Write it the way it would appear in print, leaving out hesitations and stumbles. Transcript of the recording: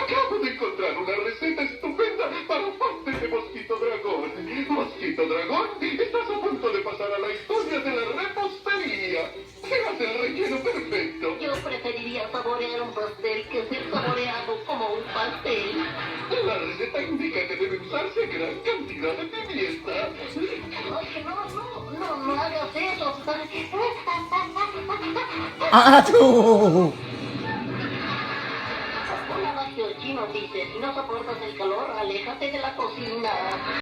Acabo de encontrar una receta estupenda para pastel de mosquito dragón. Mosquito dragón, estás a punto de pasar a la historia de la repostería. Serás el relleno perfecto. Yo preferiría saborear un pastel que ser saboreado como un pastel. La receta indica que debe usarse gran cantidad de pimienta. Oye, no hagas eso. Aduh.